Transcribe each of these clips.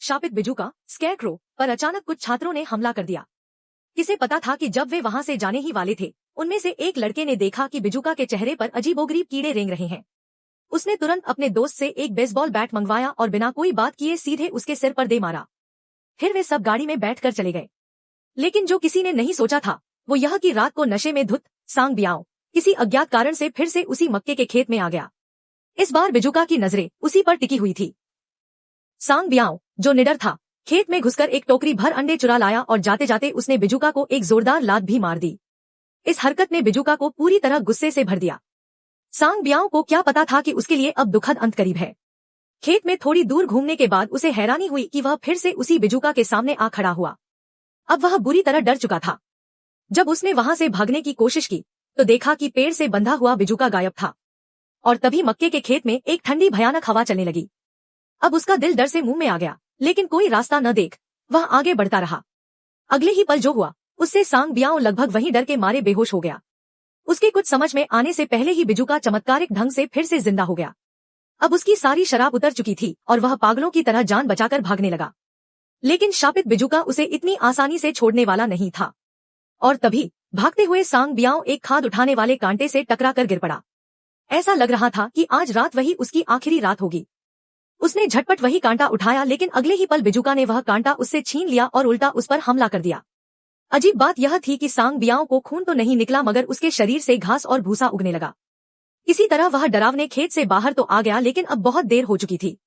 शापित बिजूका scarecrow पर अचानक कुछ छात्रों ने हमला कर दिया। किसे पता था कि जब वे वहां से जाने ही वाले थे, उनमें से एक लड़के ने देखा कि बिजूका के चेहरे पर अजीबोगरीब कीड़े रेंग रहे हैं। उसने तुरंत अपने दोस्त से एक बेसबॉल बैट मंगवाया और बिना कोई बात किए सीधे उसके सिर पर दे मारा। फिर वे सब गाड़ी में बैठकर चले गए। लेकिन जो किसी ने नहीं सोचा था वो यह कि रात को नशे में धुत सांग बियाओ किसी अज्ञात कारण से फिर से उसी मक्के के खेत में आ गया। इस बार बिजूका की नजरें उसी पर टिकी हुई थी। सांग बियाओ, जो निडर था, खेत में घुसकर एक टोकरी भर अंडे चुरा लाया और जाते जाते उसने बिजूका को एक जोरदार लात भी मार दी। इस हरकत ने बिजूका को पूरी तरह गुस्से से भर दिया। सांग बियाओ को क्या पता था कि उसके लिए अब दुखद अंत करीब है। खेत में थोड़ी दूर घूमने के बाद उसे हैरानी हुई कि वह फिर से उसी बिजूका के सामने आ खड़ा हुआ। अब वह बुरी तरह डर चुका था। जब उसने वहां से भागने की कोशिश की तो देखा कि पेड़ से बंधा हुआ बिजूका गायब था। और तभी मक्के के खेत में एक ठंडी भयानक हवा चलने लगी। अब उसका दिल डर से मुंह में आ गया, लेकिन कोई रास्ता न देख वह आगे बढ़ता रहा। अगले ही पल जो हुआ उससे सांग बियाओ लगभग वहीं डर के मारे बेहोश हो गया। उसके कुछ समझ में आने से पहले ही बिजूका चमत्कारिक ढंग से फिर से जिंदा हो गया। अब उसकी सारी शराब उतर चुकी थी और वह पागलों की तरह जान बचाकर भागने लगा। लेकिन शापित बिजूका उसे इतनी आसानी से छोड़ने वाला नहीं था। और तभी भागते हुए सांग बियाओ एक खाद उठाने वाले कांटे से टकराकर गिर पड़ा। ऐसा लग रहा था कि आज रात वही उसकी आखिरी रात होगी। उसने झटपट वही कांटा उठाया, लेकिन अगले ही पल बिजूका ने वह कांटा उससे छीन लिया और उल्टा उस पर हमला कर दिया। अजीब बात यह थी कि सांग बियाओ को खून तो नहीं निकला, मगर उसके शरीर से घास और भूसा उगने लगा। इसी तरह वह डरावने खेत से बाहर तो आ गया, लेकिन अब बहुत देर हो चुकी थी।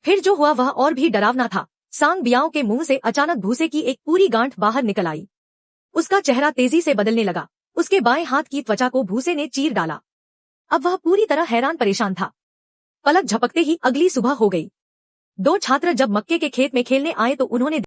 फिर जो हुआ वह और भी डरावना था। सांग बियाओ के मुंह से अचानक भूसे की एक पूरी गांठ बाहर निकल आई। उसका चेहरा तेजी से बदलने लगा। उसके बाएं हाथ की त्वचा को भूसे ने चीर डाला। अब वह पूरी तरह हैरान परेशान था। पलक झपकते ही अगली सुबह हो गई। दो छात्र जब मक्के के खेत में खेलने आए तो उन्होंने